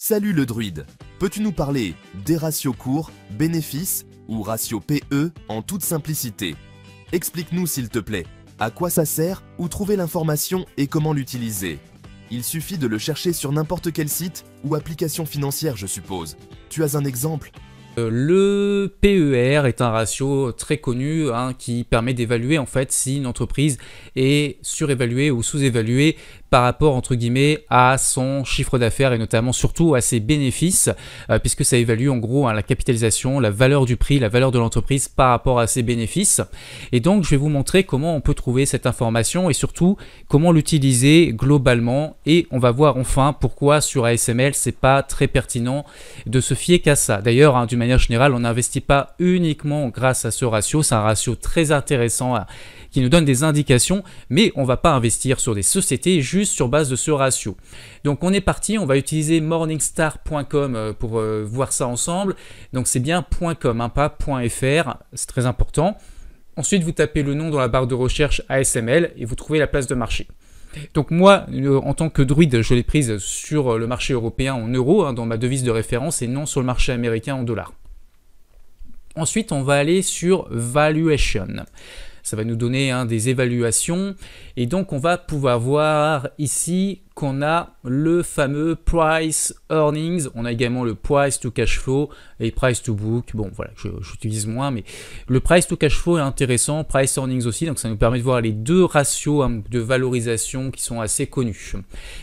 Salut le druide, peux-tu nous parler des ratios cours, bénéfices ou ratio PE en toute simplicité? Explique-nous s'il te plaît, à quoi ça sert, où trouver l'information et comment l'utiliser? Il suffit de le chercher sur n'importe quel site ou application financière je suppose. Tu as un exemple? Le PER est un ratio très connu qui permet d'évaluer en fait si une entreprise est surévaluée ou sous-évaluée par rapport entre guillemets à son chiffre d'affaires et notamment surtout à ses bénéfices puisque ça évalue en gros la capitalisation, la valeur du prix, la valeur de l'entreprise par rapport à ses bénéfices. Et donc je vais vous montrer comment on peut trouver cette information et surtout comment l'utiliser globalement, et on va voir enfin pourquoi sur ASML c'est pas très pertinent de se fier qu'à ça. D'ailleurs d'une manière générale on n'investit pas uniquement grâce à ce ratio, c'est un ratio très intéressant qui nous donne des indications, mais on ne va pas investir sur des sociétés juste sur base de ce ratio. Donc on est parti, on va utiliser morningstar.com pour voir ça ensemble. Donc c'est bien .com, pas .fr, c'est très important. Ensuite vous tapez le nom dans la barre de recherche ASML et vous trouvez la place de marché. Donc moi, en tant que druide, je l'ai prise sur le marché européen en euros, dans ma devise de référence, et non sur le marché américain en dollars. Ensuite, on va aller sur Valuation. Ça va nous donner des évaluations et donc on va pouvoir voir ici qu'on a le fameux Price Earnings, on a également le Price to Cash Flow et Price to Book. Bon voilà, j'utilise moins, mais le Price to Cash Flow est intéressant, Price Earnings aussi, donc ça nous permet de voir les deux ratios de valorisation qui sont assez connus.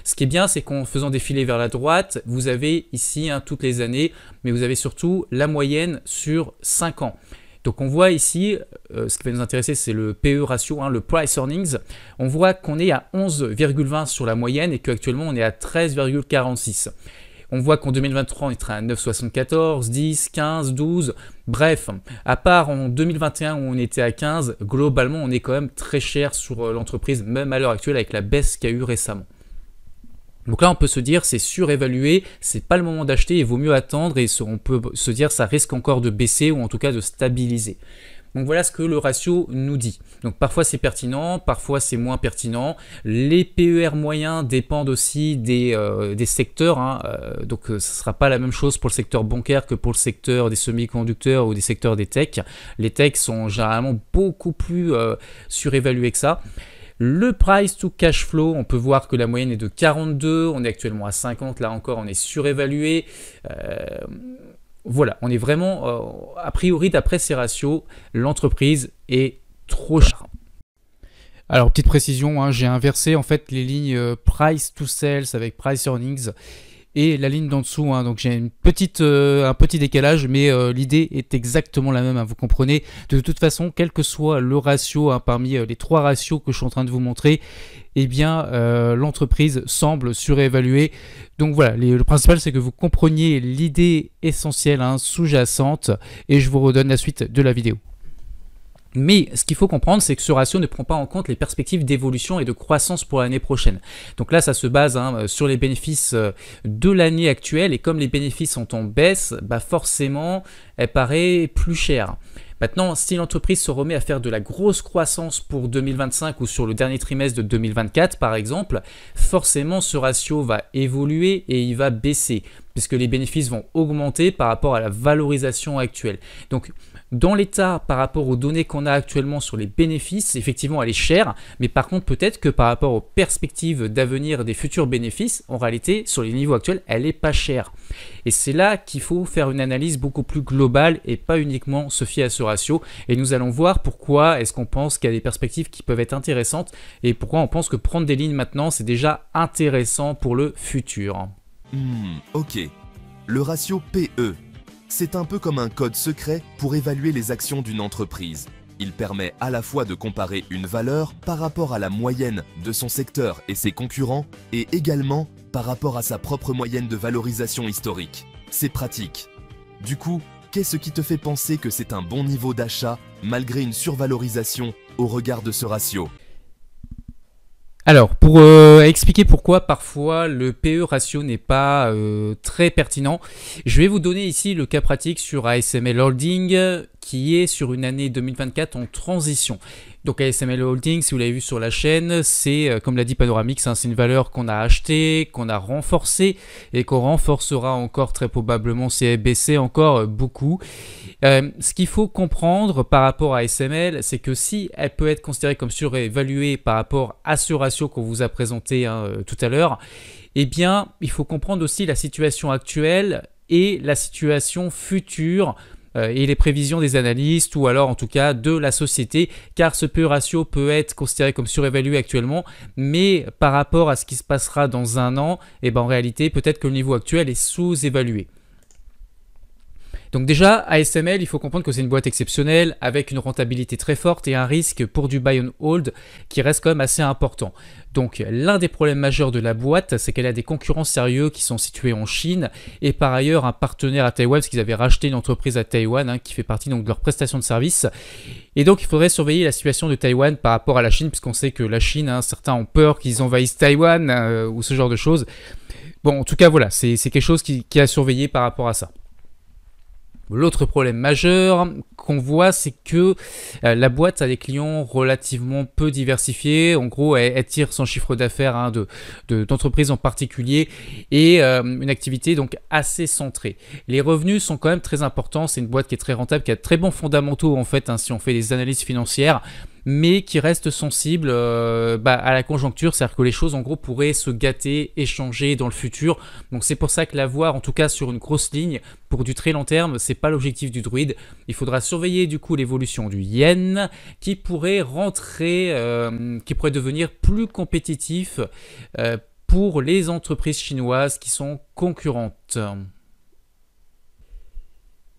Ce qui est bien, c'est qu'en faisant défiler vers la droite, vous avez ici toutes les années, mais vous avez surtout la moyenne sur 5 ans. Donc on voit ici, ce qui va nous intéresser, c'est le PE ratio, le Price Earnings. On voit qu'on est à 11,20 sur la moyenne et qu'actuellement on est à 13,46. On voit qu'en 2023 on est à 9,74, 10, 15, 12, bref, à part en 2021 où on était à 15, globalement on est quand même très cher sur l'entreprise, même à l'heure actuelle avec la baisse qu'il y a eu récemment. Donc là, on peut se dire c'est surévalué, c'est pas le moment d'acheter, il vaut mieux attendre et on peut se dire ça risque encore de baisser ou en tout cas de stabiliser. Donc voilà ce que le ratio nous dit. Donc parfois c'est pertinent, parfois c'est moins pertinent. Les PER moyens dépendent aussi des secteurs. Donc ce ne sera pas la même chose pour le secteur bancaire que pour le secteur des semi-conducteurs ou des secteurs des techs. Les techs sont généralement beaucoup plus surévalués que ça. Le price to cash flow, on peut voir que la moyenne est de 42, on est actuellement à 50, là encore on est surévalué. Voilà, on est vraiment, a priori d'après ces ratios, l'entreprise est trop chère. Alors petite précision, j'ai inversé en fait les lignes price to sales avec price earnings et la ligne d'en dessous, donc j'ai un petit décalage, mais l'idée est exactement la même, vous comprenez. De toute façon, quel que soit le ratio parmi les trois ratios que je suis en train de vous montrer, eh bien l'entreprise semble surévaluée. Donc voilà, le principal c'est que vous compreniez l'idée essentielle sous-jacente, et je vous redonne la suite de la vidéo. Mais ce qu'il faut comprendre, c'est que ce ratio ne prend pas en compte les perspectives d'évolution et de croissance pour l'année prochaine. Donc là, ça se base sur les bénéfices de l'année actuelle, et comme les bénéfices sont en baisse, forcément, elle paraît plus chère. Maintenant, si l'entreprise se remet à faire de la grosse croissance pour 2025 ou sur le dernier trimestre de 2024 par exemple, forcément ce ratio va évoluer et il va baisser puisque les bénéfices vont augmenter par rapport à la valorisation actuelle. Donc dans l'état par rapport aux données qu'on a actuellement sur les bénéfices, effectivement elle est chère, mais par contre peut-être que par rapport aux perspectives d'avenir des futurs bénéfices, en réalité sur les niveaux actuels, elle n'est pas chère. Et c'est là qu'il faut faire une analyse beaucoup plus globale et pas uniquement se fier à ce ratio. Et nous allons voir pourquoi est-ce qu'on pense qu'il y a des perspectives qui peuvent être intéressantes et pourquoi on pense que prendre des lignes maintenant, c'est déjà intéressant pour le futur. Ok. Le ratio PE, c'est un peu comme un code secret pour évaluer les actions d'une entreprise. Il permet à la fois de comparer une valeur par rapport à la moyenne de son secteur et ses concurrents, et également par rapport à sa propre moyenne de valorisation historique. C'est pratique. Du coup, qu'est-ce qui te fait penser que c'est un bon niveau d'achat malgré une survalorisation au regard de ce ratio ? Alors, pour expliquer pourquoi parfois le PE ratio n'est pas très pertinent, je vais vous donner ici le cas pratique sur ASML Holding qui est sur une année 2024 en transition. Donc ASML Holding, si vous l'avez vu sur la chaîne, c'est, comme l'a dit Panoramix, hein, c'est une valeur qu'on a achetée, qu'on a renforcée et qu'on renforcera encore très probablement si elle baissait encore beaucoup. Ce qu'il faut comprendre par rapport à ASML, c'est que si elle peut être considérée comme surévaluée par rapport à ce ratio qu'on vous a présenté tout à l'heure, eh bien, il faut comprendre aussi la situation actuelle et la situation future et les prévisions des analystes ou alors en tout cas de la société, car ce PE ratio peut être considéré comme surévalué actuellement, mais par rapport à ce qui se passera dans un an, eh ben, en réalité peut-être que le niveau actuel est sous-évalué. Donc déjà, ASML, il faut comprendre que c'est une boîte exceptionnelle avec une rentabilité très forte et un risque pour du buy and hold qui reste quand même assez important. Donc l'un des problèmes majeurs de la boîte, c'est qu'elle a des concurrents sérieux qui sont situés en Chine et par ailleurs un partenaire à Taïwan, parce qu'ils avaient racheté une entreprise à Taïwan qui fait partie donc de leur prestation de service. Et donc il faudrait surveiller la situation de Taïwan par rapport à la Chine, puisqu'on sait que la Chine, certains ont peur qu'ils envahissent Taïwan ou ce genre de choses. Bon, en tout cas voilà, c'est quelque chose qui est à surveiller par rapport à ça. L'autre problème majeur qu'on voit, c'est que la boîte a des clients relativement peu diversifiés. En gros, elle tire son chiffre d'affaires d'entreprises en particulier et une activité donc assez centrée. Les revenus sont quand même très importants. C'est une boîte qui est très rentable, qui a de très bons fondamentaux en fait, si on fait des analyses financières, mais qui reste sensible à la conjoncture, c'est-à-dire que les choses en gros pourraient se gâter et changer dans le futur. Donc c'est pour ça que l'avoir en tout cas sur une grosse ligne pour du très long terme, c'est pas l'objectif du Druid. Il faudra surveiller du coup l'évolution du yen qui pourrait qui pourrait devenir plus compétitif pour les entreprises chinoises qui sont concurrentes.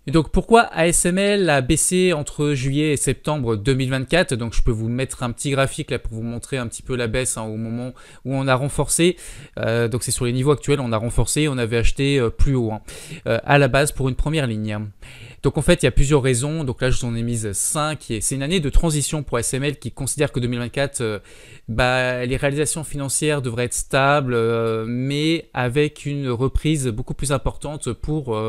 Et donc pourquoi ASML a baissé entre juillet et septembre 2024? Donc je peux vous mettre un petit graphique là pour vous montrer un petit peu la baisse au moment où on a renforcé. Donc c'est sur les niveaux actuels, on a renforcé, on avait acheté plus haut à la base pour une première ligne. Donc en fait il y a plusieurs raisons, donc là je vous en ai mise 5, c'est une année de transition pour ASML qui considère que 2024, les réalisations financières devraient être stables, mais avec une reprise beaucoup plus importante pour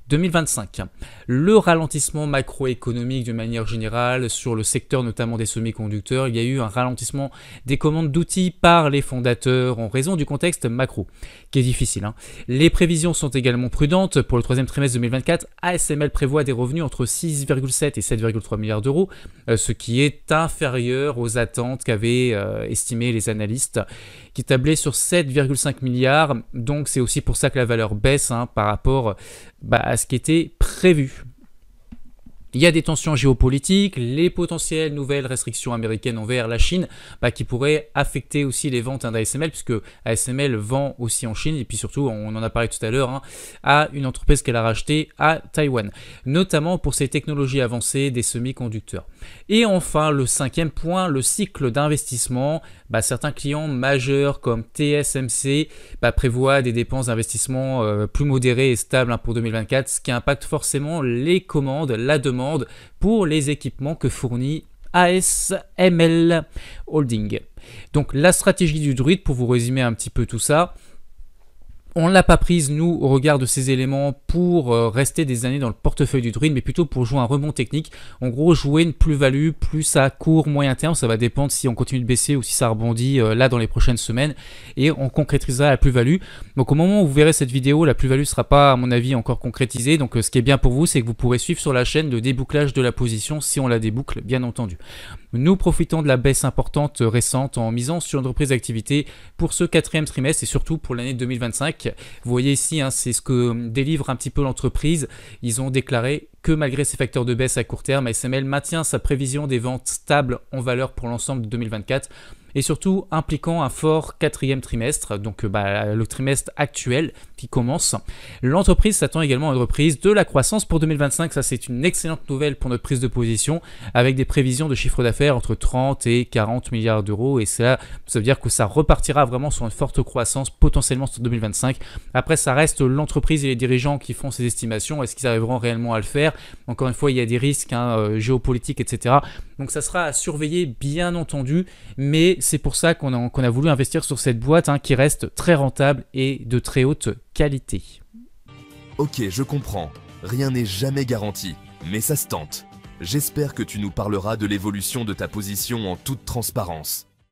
2025. Le ralentissement macroéconomique de manière générale sur le secteur notamment des semi-conducteurs, il y a eu un ralentissement des commandes d'outils par les fondateurs en raison du contexte macro qui est difficile. Les prévisions sont également prudentes. Pour le troisième trimestre 2024, ASML prévoit des revenus entre 6,7 et 7,3 milliards d'euros, ce qui est inférieur aux attentes qu'avaient estimées les analystes qui tablaient sur 7,5 milliards. Donc c'est aussi pour ça que la valeur baisse par rapport à ce qui était prévu. Il y a des tensions géopolitiques, les potentielles nouvelles restrictions américaines envers la Chine qui pourraient affecter aussi les ventes d'ASML, puisque ASML vend aussi en Chine et puis surtout, on en a parlé tout à l'heure, à une entreprise qu'elle a rachetée à Taïwan, notamment pour ses technologies avancées des semi-conducteurs. Et enfin, le cinquième point, le cycle d'investissement. Certains clients majeurs comme TSMC prévoient des dépenses d'investissement plus modérées et stables pour 2024, ce qui impacte forcément les commandes, la demande pour les équipements que fournit ASML Holding. Donc la stratégie du Druid, pour vous résumer un petit peu tout ça, on ne l'a pas prise, nous, au regard de ces éléments pour rester des années dans le portefeuille du Druid, mais plutôt pour jouer un rebond technique. En gros, jouer une plus-value, plus à court, moyen terme. Ça va dépendre si on continue de baisser ou si ça rebondit là dans les prochaines semaines. Et on concrétisera la plus-value. Donc au moment où vous verrez cette vidéo, la plus-value ne sera pas, à mon avis, encore concrétisée. Donc ce qui est bien pour vous, c'est que vous pourrez suivre sur la chaîne le débouclage de la position si on la déboucle, bien entendu. Nous profitons de la baisse importante récente en misant sur une reprise d'activité pour ce quatrième trimestre et surtout pour l'année 2025. Vous voyez ici, c'est ce que délivre un petit peu l'entreprise. Ils ont déclaré que malgré ces facteurs de baisse à court terme, ASML maintient sa prévision des ventes stables en valeur pour l'ensemble de 2024 et surtout impliquant un fort quatrième trimestre, donc le trimestre actuel qui commence. L'entreprise s'attend également à une reprise de la croissance pour 2025, ça c'est une excellente nouvelle pour notre prise de position, avec des prévisions de chiffre d'affaires entre 30 et 40 milliards d'euros, et ça veut dire que ça repartira vraiment sur une forte croissance potentiellement sur 2025. Après ça reste l'entreprise et les dirigeants qui font ces estimations, est-ce qu'ils arriveront réellement à le faire? Encore une fois, il y a des risques géopolitiques, etc. Donc ça sera à surveiller bien entendu, mais c'est pour ça qu'on a voulu investir sur cette boîte qui reste très rentable et de très haute qualité. Ok, je comprends. Rien n'est jamais garanti. Mais ça se tente. J'espère que tu nous parleras de l'évolution de ta position en toute transparence.